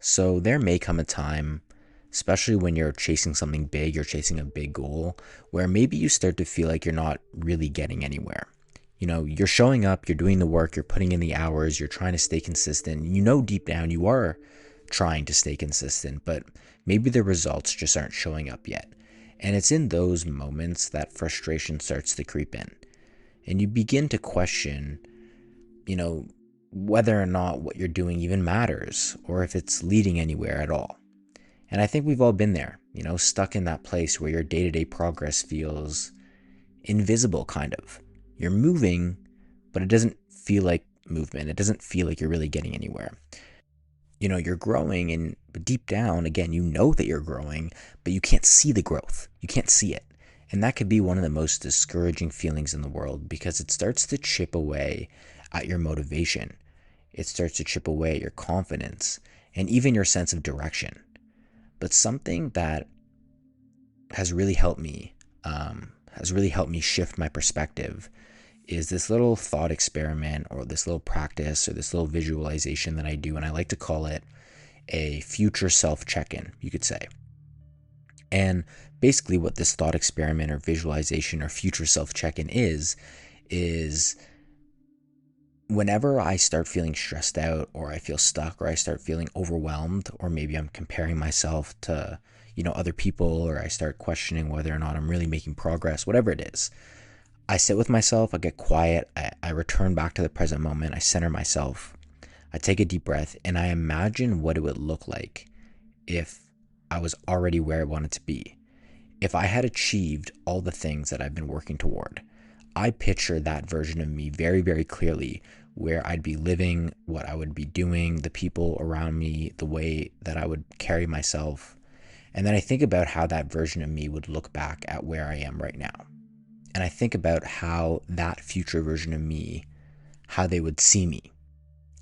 So there may come a time, especially when you're chasing something big, you're chasing a big goal, where maybe you start to feel like you're not really getting anywhere. You're showing up, you're doing the work, you're putting in the hours, you're trying to stay consistent. Deep down you are trying to stay consistent, but maybe the results just aren't showing up yet. And it's in those moments that frustration starts to creep in. And you begin to question, you know, whether or not what you're doing even matters or if it's leading anywhere at all. And I think we've all been there, stuck in that place where your day to day progress feels invisible, kind of. You're moving, but it doesn't feel like movement. It doesn't feel like you're really getting anywhere. You're growing, and but deep down, again, you know that you're growing, but you can't see the growth. You can't see it. And that could be one of the most discouraging feelings in the world because it starts to chip away at your motivation. It starts to chip away at your confidence and even your sense of direction. But something that has really helped me, shift my perspective is this little thought experiment or this little practice or this little visualization that I do. And I like to call it a future self check-in, you could say. And basically what this thought experiment or visualization or future self check-in is whenever I start feeling stressed out or I feel stuck or I start feeling overwhelmed, or maybe I'm comparing myself to, other people, or I start questioning whether or not I'm really making progress, whatever it is, I sit with myself, I get quiet, I return back to the present moment, I center myself, I take a deep breath, and I imagine what it would look like if I was already where I wanted to be. If I had achieved all the things that I've been working toward. I picture that version of me very, very clearly, where I'd be living, what I would be doing, the people around me, the way that I would carry myself. And then I think about how that version of me would look back at where I am right now. And I think about how that future version of me, how they would see me.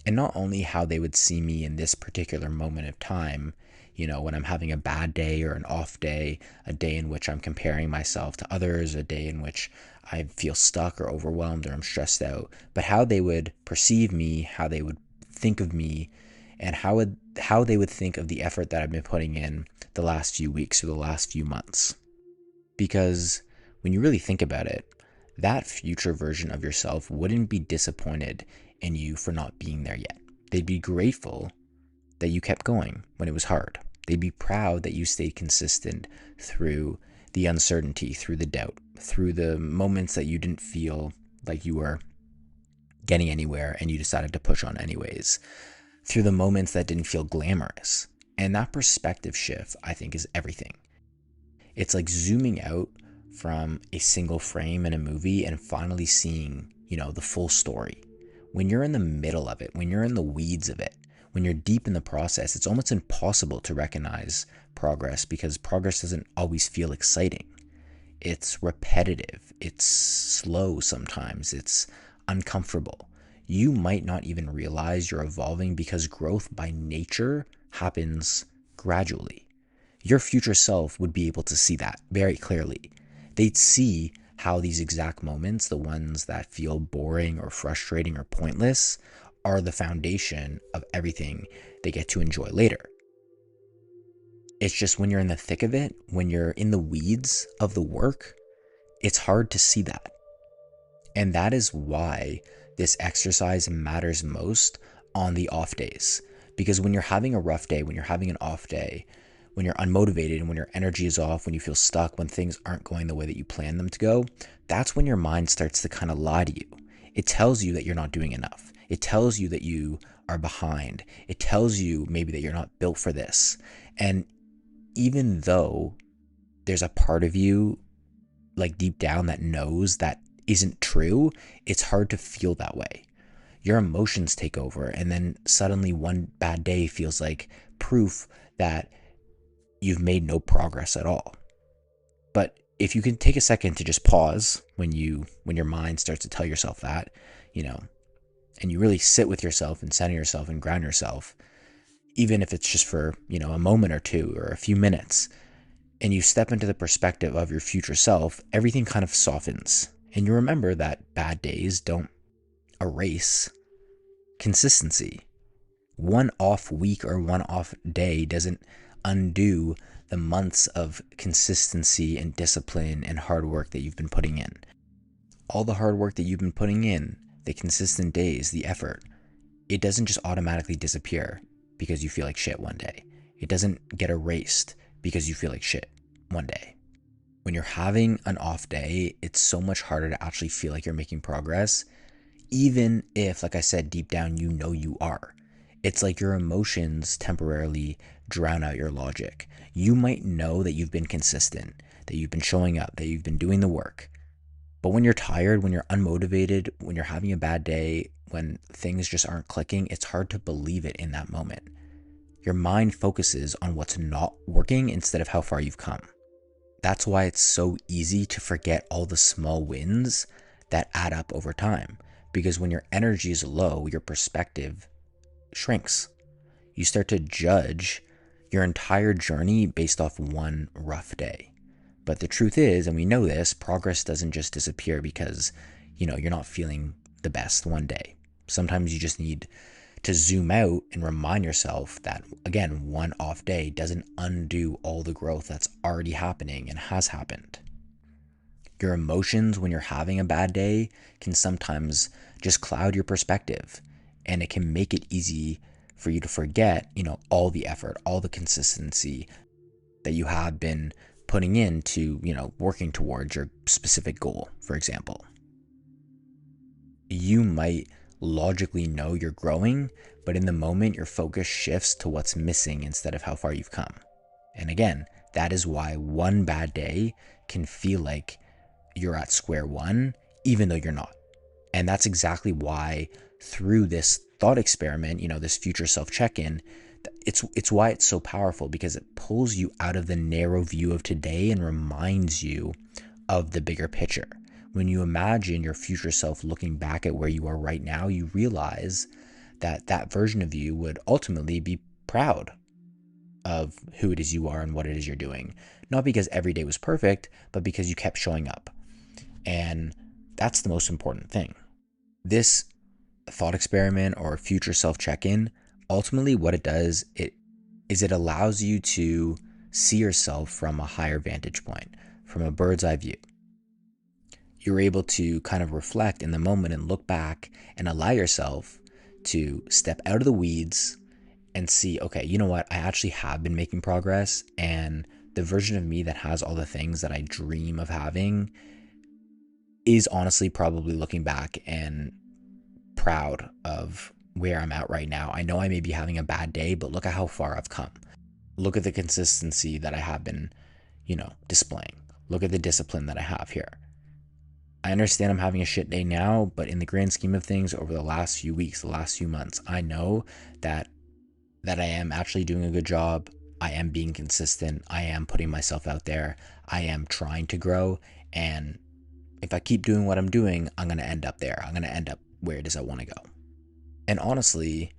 And not only how they would see me in this particular moment of time, when I'm having a bad day or an off day, a day in which I'm comparing myself to others, a day in which I feel stuck or overwhelmed or I'm stressed out, but how they would perceive me, how they would think of me, and how they would think of the effort that I've been putting in the last few weeks or the last few months. Because when you really think about it, that future version of yourself wouldn't be disappointed in you for not being there yet. They'd be grateful that you kept going when it was hard. They'd be proud that you stayed consistent through the uncertainty, through the doubt, through the moments that you didn't feel like you were getting anywhere and you decided to push on anyways, through the moments that didn't feel glamorous. And that perspective shift, I think, is everything. It's like zooming out from a single frame in a movie and finally seeing, the full story. When you're in the middle of it, when you're in the weeds of it, when you're deep in the process, it's almost impossible to recognize progress because progress doesn't always feel exciting. It's repetitive. It's slow sometimes. It's uncomfortable. You might not even realize you're evolving because growth by nature happens gradually. Your future self would be able to see that very clearly. They'd see how these exact moments, the ones that feel boring or frustrating or pointless, are the foundation of everything they get to enjoy later. It's just when you're in the thick of it, when you're in the weeds of the work, it's hard to see that. And that is why this exercise matters most on the off days. Because when you're having a rough day, when you're having an off day, when you're unmotivated and when your energy is off, when you feel stuck, when things aren't going the way that you plan them to go, that's when your mind starts to kind of lie to you. It tells you that you're not doing enough. It tells you that you are behind. It tells you maybe that you're not built for this. And even though there's a part of you like deep down that knows that isn't true, it's hard to feel that way. Your emotions take over, and then suddenly one bad day feels like proof that you've made no progress at all. But if you can take a second to just pause when your mind starts to tell yourself that, and you really sit with yourself and center yourself and ground yourself, even if it's just for, a moment or two or a few minutes, and you step into the perspective of your future self, everything kind of softens. And you remember that bad days don't erase consistency. One off week or one off day doesn't undo the months of consistency and discipline and hard work that you've been putting in. All the hard work that you've been putting in, the consistent days, the effort, it doesn't just automatically disappear because you feel like shit one day. It doesn't get erased because you feel like shit one day. When you're having an off day, it's so much harder to actually feel like you're making progress, even if, like I said, deep down, you know you are. It's like your emotions temporarily drown out your logic. You might know that you've been consistent, that you've been showing up, that you've been doing the work. But when you're tired, when you're unmotivated, when you're having a bad day, when things just aren't clicking, it's hard to believe it in that moment. Your mind focuses on what's not working instead of how far you've come. That's why it's so easy to forget all the small wins that add up over time. Because when your energy is low, your perspective shrinks. You start to judge your entire journey based off one rough day. But the truth is, and we know this, progress doesn't just disappear because, you're not feeling the best one day. Sometimes you just need to zoom out and remind yourself that, again, one off day doesn't undo all the growth that's already happening and has happened. Your emotions when you're having a bad day can sometimes just cloud your perspective, and it can make it easy for you to forget, all the effort, all the consistency that you have been putting into, working towards your specific goal, for example. You might logically know you're growing, but in the moment, your focus shifts to what's missing instead of how far you've come. And again, that is why one bad day can feel like you're at square one, even though you're not. And that's exactly why through this thought experiment, this future self check-in, it's why it's so powerful, because it pulls you out of the narrow view of today and reminds you of the bigger picture. When you imagine your future self looking back at where you are right now, you realize that that version of you would ultimately be proud of who it is you are and what it is you're doing. Not because every day was perfect, but because you kept showing up. And that's the most important thing. This thought experiment or future self check-in, ultimately what it does, it allows you to see yourself from a higher vantage point, from a bird's eye view. You're able to kind of reflect in the moment and look back and allow yourself to step out of the weeds and see, okay, you know what? I actually have been making progress, and the version of me that has all the things that I dream of having is honestly probably looking back and proud of where I'm at right now. I know I may be having a bad day, but look at how far I've come. Look at the consistency that I have been, displaying. Look at the discipline that I have here. I understand I'm having a shit day now, but in the grand scheme of things, over the last few weeks, the last few months, I know that I am actually doing a good job. I am being consistent. I am putting myself out there. I am trying to grow. And if I keep doing what I'm doing, I'm going to end up there. I'm going to end up where it is I want to go. And honestly,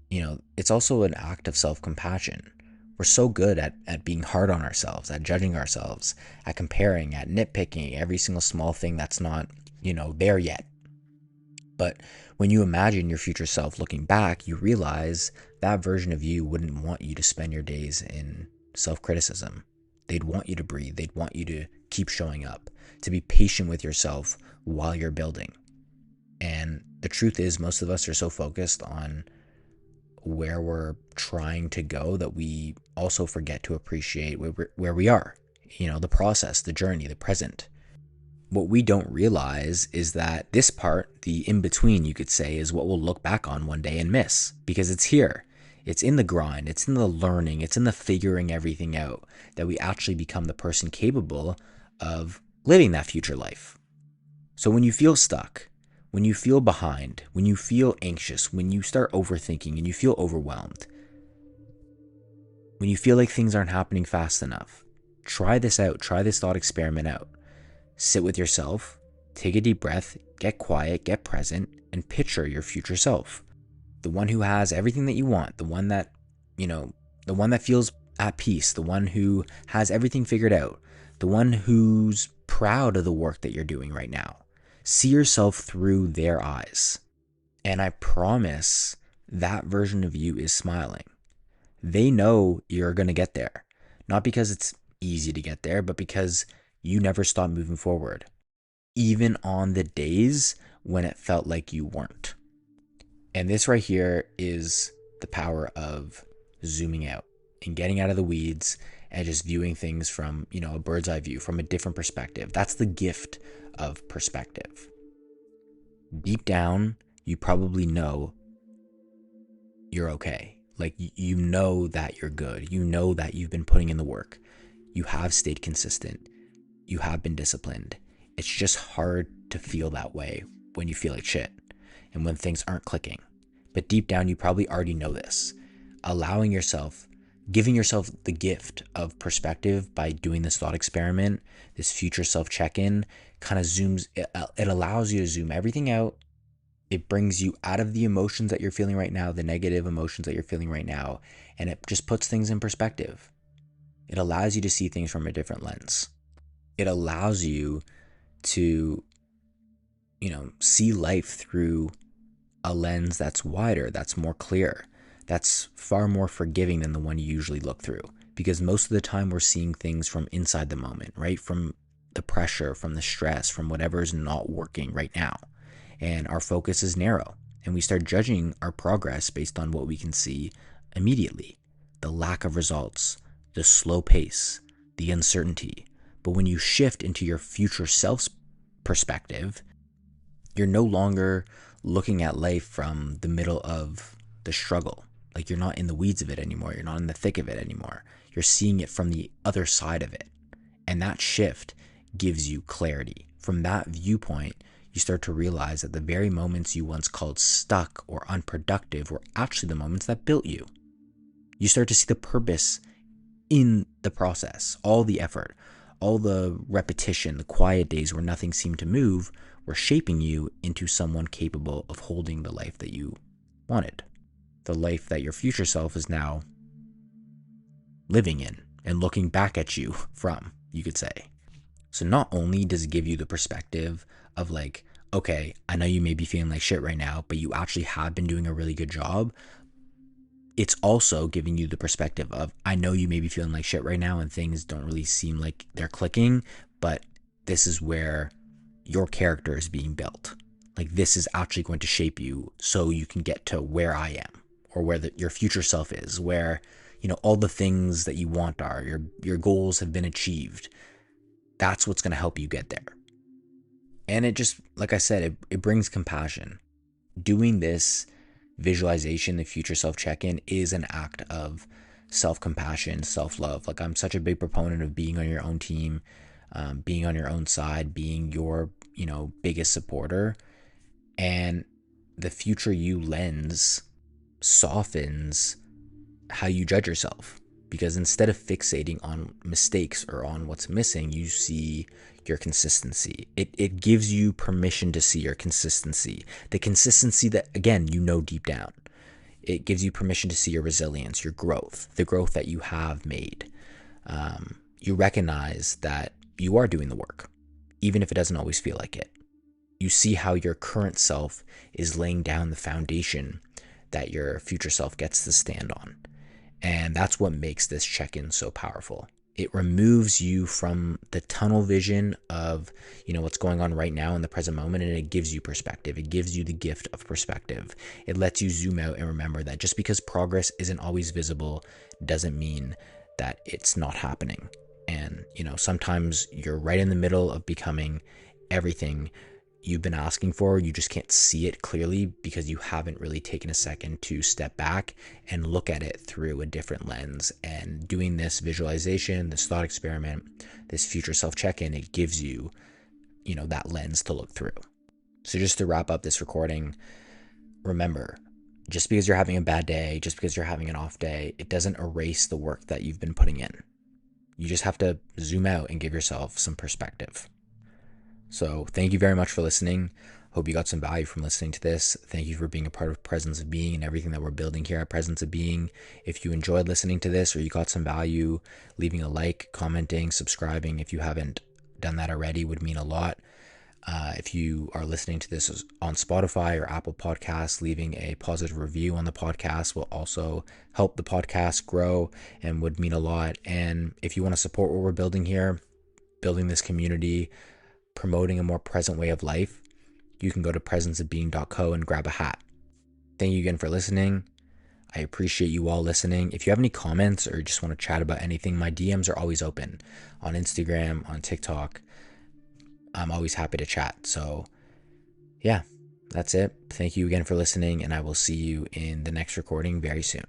it's also an act of self-compassion. We're so good at being hard on ourselves, at judging ourselves, at comparing, at nitpicking every single small thing that's not, there yet. But when you imagine your future self looking back, you realize that version of you wouldn't want you to spend your days in self-criticism. They'd want you to breathe. They'd want you to keep showing up, to be patient with yourself while you're building. And the truth is, most of us are so focused on where we're trying to go that we also forget to appreciate where we are, the process, the journey, the present. What we don't realize is that this part, the in-between, you could say, is what we'll look back on one day and miss, because it's here. It's in the grind, it's in the learning, it's in the figuring everything out that we actually become the person capable of living that future life. So when you feel stuck, when you feel behind, when you feel anxious, when you start overthinking and you feel overwhelmed, when you feel like things aren't happening fast enough, try this out. Try this thought experiment out. Sit with yourself, take a deep breath, get quiet, get present, and picture your future self. The one who has everything that you want, the one that, the one that feels at peace, the one who has everything figured out, the one who's proud of the work that you're doing right now. See yourself through their eyes. And I promise that version of you is smiling. They know you're going to get there. Not because it's easy to get there, but because you never stop moving forward, even on the days when it felt like you weren't. And this right here is the power of zooming out and getting out of the weeds and just viewing things from, a bird's eye view, from a different perspective. That's the gift of perspective. Deep down, you probably know you're okay. Like, you know that you're good. You know that you've been putting in the work. You have stayed consistent. You have been disciplined. It's just hard to feel that way when you feel like shit and when things aren't clicking. But deep down, you probably already know this. Giving yourself the gift of perspective by doing this thought experiment, this future self check-in, kind of it allows you to zoom everything out. It brings you out of the emotions that you're feeling right now, the negative emotions that you're feeling right now, and it just puts things in perspective. It allows you to see things from a different lens. It allows you to, see life through a lens that's wider, that's more clear, that's far more forgiving than the one you usually look through. Because most of the time we're seeing things from inside the moment, right? From the pressure, from the stress, from whatever's not working right now. And our focus is narrow. And we start judging our progress based on what we can see immediately. The lack of results, the slow pace, the uncertainty. But when you shift into your future self's perspective, you're no longer looking at life from the middle of the struggle. Like, you're not in the weeds of it anymore. You're not in the thick of it anymore. You're seeing it from the other side of it. And that shift gives you clarity. From that viewpoint, you start to realize that the very moments you once called stuck or unproductive were actually the moments that built you. You start to see the purpose in the process. All the effort, all the repetition, the quiet days where nothing seemed to move were shaping you into someone capable of holding the life that you wanted. The life that your future self is now living in and looking back at you from, you could say. So not only does it give you the perspective of like, okay, I know you may be feeling like shit right now, but you actually have been doing a really good job. It's also giving you the perspective of, I know you may be feeling like shit right now and things don't really seem like they're clicking, but this is where your character is being built. Like, this is actually going to shape you so you can get to where I am, or where your future self is, where, all the things that you want are, your goals have been achieved. That's what's going to help you get there. And it just, like I said, it brings compassion. Doing this visualization, the future self check-in, is an act of self-compassion, self-love. Like, I'm such a big proponent of being on your own team, being on your own side, being your, biggest supporter. And the future you lens softens how you judge yourself. Because instead of fixating on mistakes or on what's missing, you see your consistency. It gives you permission to see your consistency. The consistency that, again, deep down. It gives you permission to see your resilience, your growth, the growth that you have made. You recognize that you are doing the work, even if it doesn't always feel like it. You see how your current self is laying down the foundation that your future self gets to stand on. And that's what makes this check-in so powerful. It removes you from the tunnel vision of, what's going on right now in the present moment, and it gives you perspective. It gives you the gift of perspective. It lets you zoom out and remember that just because progress isn't always visible doesn't mean that it's not happening. And, sometimes you're right in the middle of becoming everything you've been asking for. You just can't see it clearly because you haven't really taken a second to step back and look at it through a different lens. And doing this visualization, this thought experiment, this future self check-in, it gives you, that lens to look through. So just to wrap up this recording, remember, just because you're having a bad day, just because you're having an off day, it doesn't erase the work that you've been putting in. You just have to zoom out and give yourself some perspective. So thank you very much for listening. Hope you got some value from listening to this. Thank you for being a part of Presence of Being and everything that we're building here at Presence of Being. If you enjoyed listening to this or you got some value, leaving a like, commenting, subscribing, if you haven't done that already, would mean a lot. If you are listening to this on Spotify or Apple Podcasts, leaving a positive review on the podcast will also help the podcast grow and would mean a lot. And if you want to support what we're building here, building this community, promoting a more present way of life, you can go to presenceofbeing.co and grab a hat. Thank you again for listening. I appreciate you all listening. If you have any comments or just want to chat about anything, my DMs are always open on Instagram, on TikTok. I'm always happy to chat. So yeah, that's it. Thank you again for listening, and I will see you in the next recording very soon.